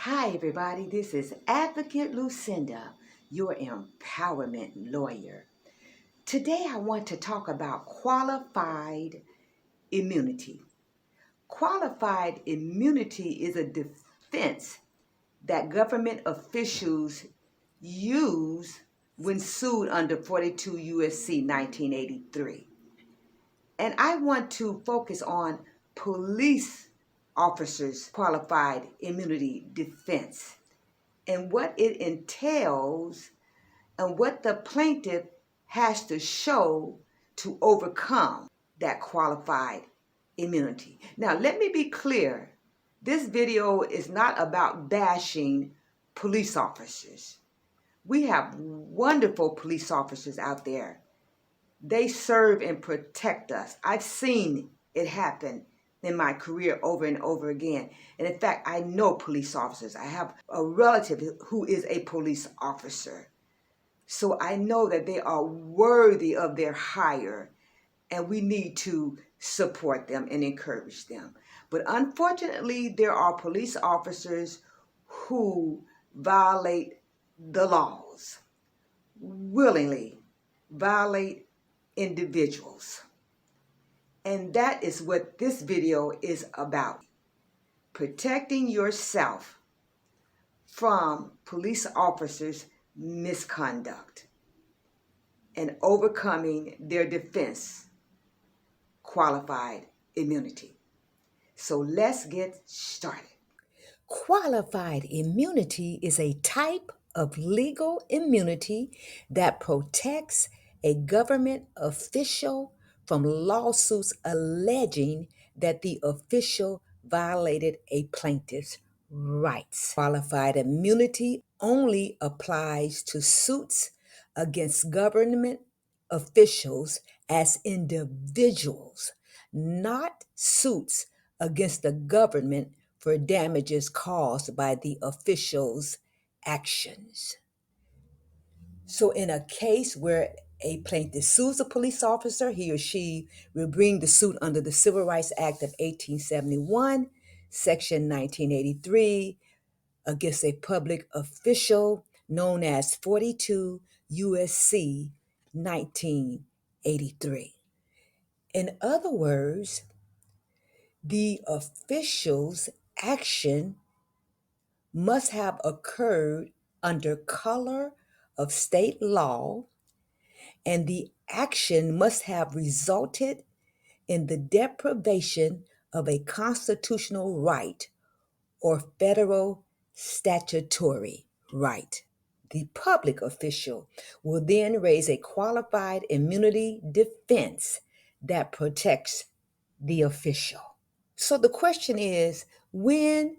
Hi, everybody. This is Advocate Lucinda, your empowerment lawyer. Today, I want to talk about qualified immunity. Qualified immunity is a defense that government officials use when sued under 42 U.S.C. 1983. And I want to focus on police officers' qualified immunity defense and what it entails and what the plaintiff has to show to overcome that qualified immunity. Now, let me be clear. This video is not about bashing police officers. We have wonderful police officers out there. They serve and protect us. I've seen it happen in my career over and over again. And in fact, I know police officers. I have a relative who is a police officer. So I know that they are worthy of their hire, and we need to support them and encourage them. But unfortunately, there are police officers who violate the laws, willingly violate individuals. And that is what this video is about. Protecting yourself from police officers' misconduct and overcoming their defense, qualified immunity. So let's get started. Qualified immunity is a type of legal immunity that protects a government official from lawsuits alleging that the official violated a plaintiff's rights. Qualified immunity only applies to suits against government officials as individuals, not suits against the government for damages caused by the official's actions. So, in a case where a plaintiff sues a police officer, he or she will bring the suit under the Civil Rights Act of 1871, Section 1983, against a public official known as 42 U.S.C. 1983. In other words, the official's action must have occurred under color of state law, and the action must have resulted in the deprivation of a constitutional right or federal statutory right. The public official will then raise a qualified immunity defense that protects the official. So the question is, when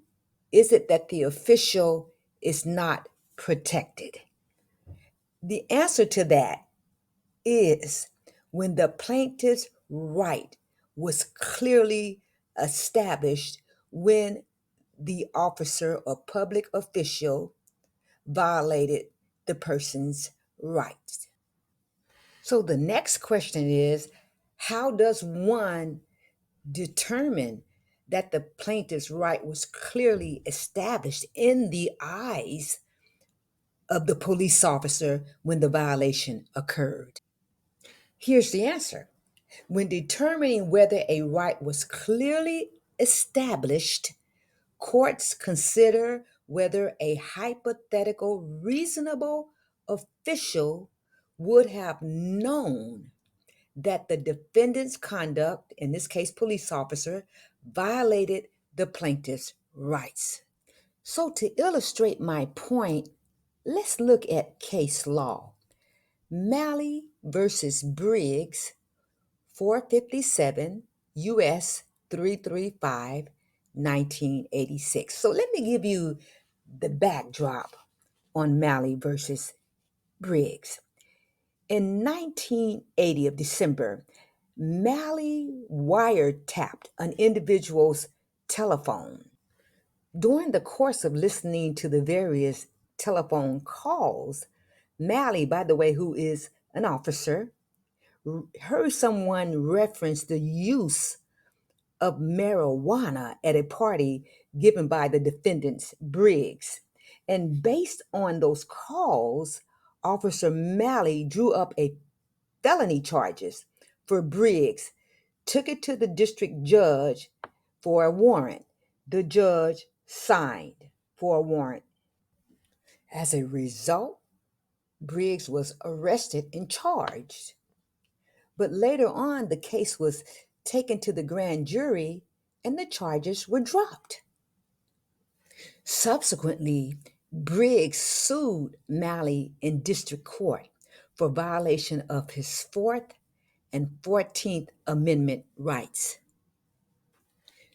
is it that the official is not protected? The answer to that is when the plaintiff's right was clearly established when the officer or public official violated the person's rights. So the next question is, how does one determine that the plaintiff's right was clearly established in the eyes of the police officer when the violation occurred? Here's the answer. When determining whether a right was clearly established, courts consider whether a hypothetical reasonable official would have known that the defendant's conduct, in this case police officer, violated the plaintiff's rights. So to illustrate my point, let's look at case law. Malley versus Briggs, 457 U.S. 335, 1986. So let me give you the backdrop on Malley versus Briggs. In 1980 of December, Malley wiretapped an individual's telephone. During the course of listening to the various telephone calls, Malley, by the way, who is an officer, heard someone reference the use of marijuana at a party given by the defendants Briggs. And based on those calls, Officer Malley drew up a felony charges for Briggs, took it to the district judge for a warrant. The judge signed for a warrant. As a result, Briggs was arrested and charged. But later on, the case was taken to the grand jury and the charges were dropped. Subsequently, Briggs sued Malley in district court for violation of his Fourth and 14th Amendment rights.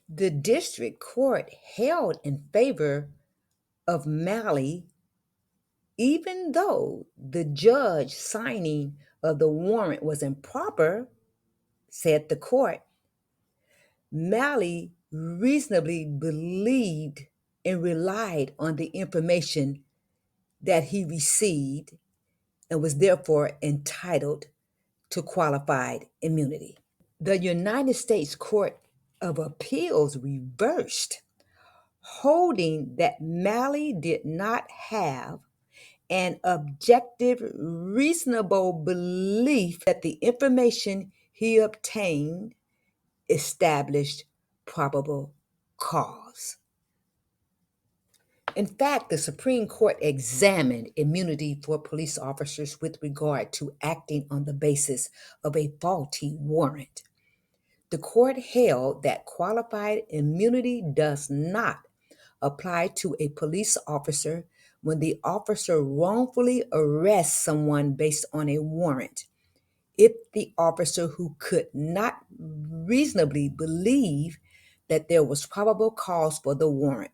The district court held in favor of Malley, even though the judge signing of the warrant was improper, said the court. Malley reasonably believed and relied on the information that he received and was therefore entitled to qualified immunity. The United States Court of Appeals reversed, holding that Malley did not have an objective, reasonable belief that the information he obtained established probable cause. In fact, the Supreme Court examined immunity for police officers with regard to acting on the basis of a faulty warrant. The court held that qualified immunity does not apply to a police officer when the officer wrongfully arrests someone based on a warrant, if the officer who could not reasonably believe that there was probable cause for the warrant.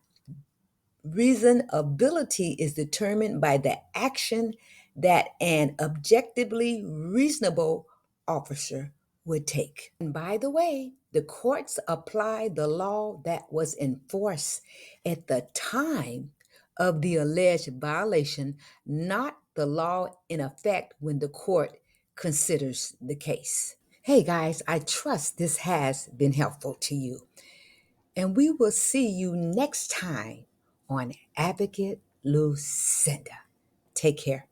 Reasonability is determined by the action that an objectively reasonable officer would take. And by the way, the courts applied the law that was in force at the time of the alleged violation, not the law in effect when the court considers the case. Hey guys, I trust this has been helpful to you. And we will see you next time on Advocate Lucinda. Take care.